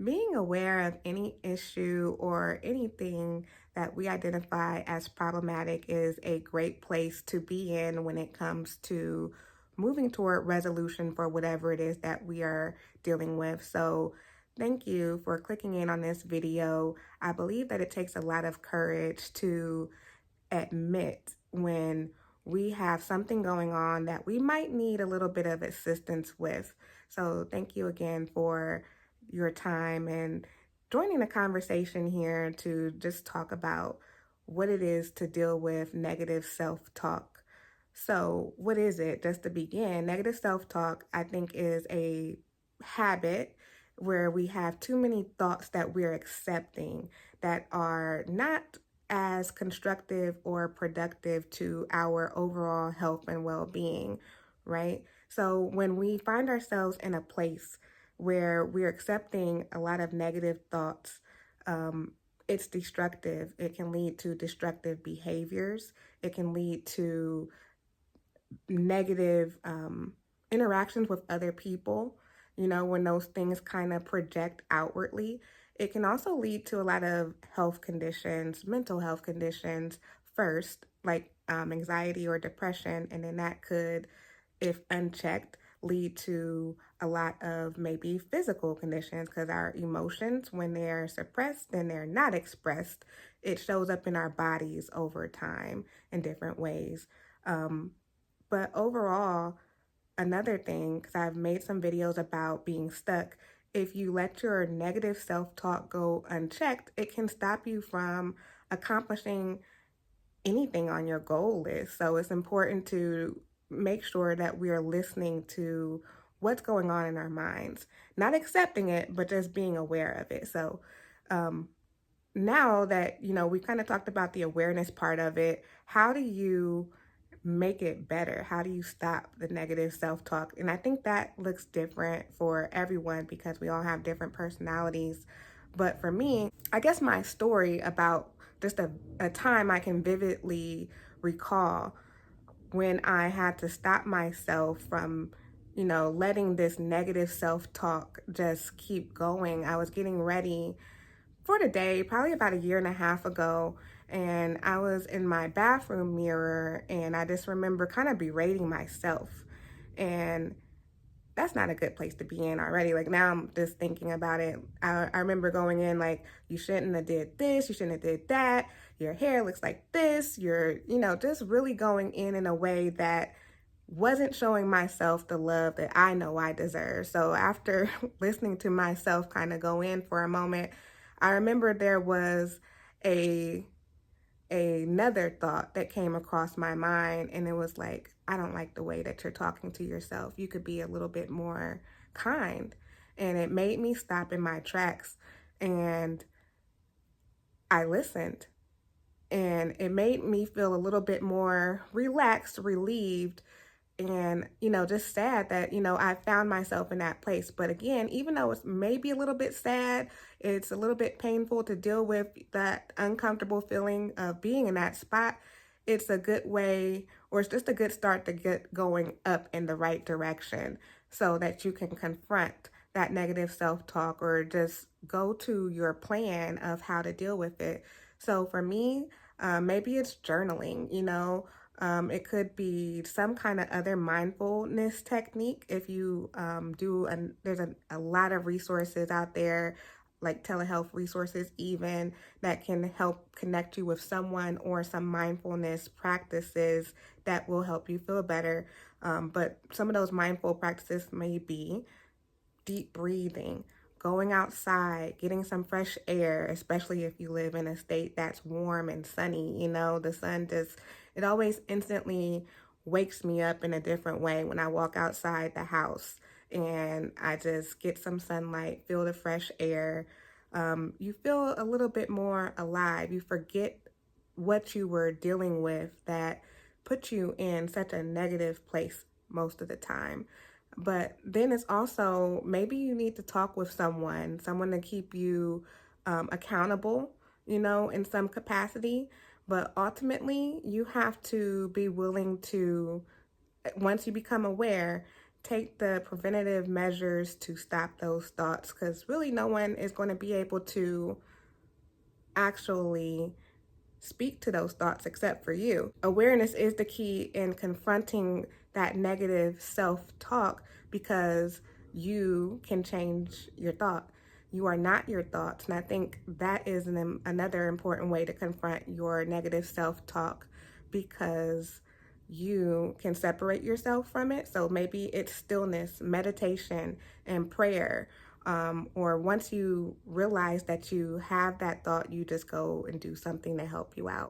Being aware of any issue or anything that we identify as problematic is a great place to be in when it comes to moving toward resolution for whatever it is that we are dealing with. So, thank you for clicking in on this video. I believe that it takes a lot of courage to admit when we have something going on that we might need a little bit of assistance with. So, thank you again for your time and joining the conversation here to just talk about what it is to deal with negative self talk. So, what is it? Just to begin, negative self talk, I think, is a habit where we have too many thoughts that we're accepting that are not as constructive or productive to our overall health and well being, right? So, when we find ourselves in a place where we're accepting a lot of negative thoughts, it's destructive. It can lead to destructive behaviors. It can lead to negative interactions with other people, when those things kind of project outwardly. It can also lead to a lot of health conditions, mental health conditions first, like anxiety or depression. And then that could, if unchecked, lead to a lot of maybe physical conditions because our emotions, when they're suppressed and they're not expressed, it shows up in our bodies over time in different ways. But overall, another thing, because I've made some videos about being stuck, if you let your negative self talk go unchecked, it can stop you from accomplishing anything on your goal list. So it's important to make sure that we are listening to what's going on in our minds, not accepting it, but just being aware of it. So, um, now that we kind of talked about the awareness part of it, how do you make it better? How do you stop the negative self-talk? And I think that looks different for everyone because we all have different personalities. But for me, I guess my story about just a time I can vividly recall when I had to stop myself from letting this negative self-talk just keep going. I was getting ready for the day, probably about a year and a half ago, and I was in my bathroom mirror and I just remember kind of berating myself. And that's not a good place to be in already. Like now I'm just thinking about it. I remember going in like, you shouldn't have did this, you shouldn't have did that, your hair looks like this, you're, just really going in a way that wasn't showing myself the love that I know I deserve. So after listening to myself kind of go in for a moment, I remember there was a another thought that came across my mind, and it was like, I don't like the way that you're talking to yourself. You could be a little bit more kind. And it made me stop in my tracks, and I listened, and it made me feel a little bit more relaxed, relieved, and just sad that I found myself in that place. But again, even though it's maybe a little bit sad, it's a little bit painful to deal with that uncomfortable feeling of being in that spot. It's a good way, or it's just a good start to get going up in the right direction so that you can confront that negative self-talk or just go to your plan of how to deal with it. So for me, maybe it's journaling. It could be some kind of other mindfulness technique. If you there's a lot of resources out there, like telehealth resources even, that can help connect you with someone or some mindfulness practices that will help you feel better. But some of those mindful practices may be deep breathing, going outside, getting some fresh air, especially if you live in a state that's warm and sunny. The sun just, it always instantly wakes me up in a different way when I walk outside the house and I just get some sunlight, feel the fresh air. You feel a little bit more alive. You forget what you were dealing with that put you in such a negative place most of the time. But then it's also maybe you need to talk with someone to keep you accountable, in some capacity. But ultimately, you have to be willing to, once you become aware, take the preventative measures to stop those thoughts, because really no one is going to be able to actually speak to those thoughts except for you. Awareness is the key in confronting that negative self-talk, because you can change your thought. You are not your thoughts. And I think that is another important way to confront your negative self-talk, because you can separate yourself from it. So maybe it's stillness, meditation, and prayer. Or once you realize that you have that thought, you just go and do something to help you out.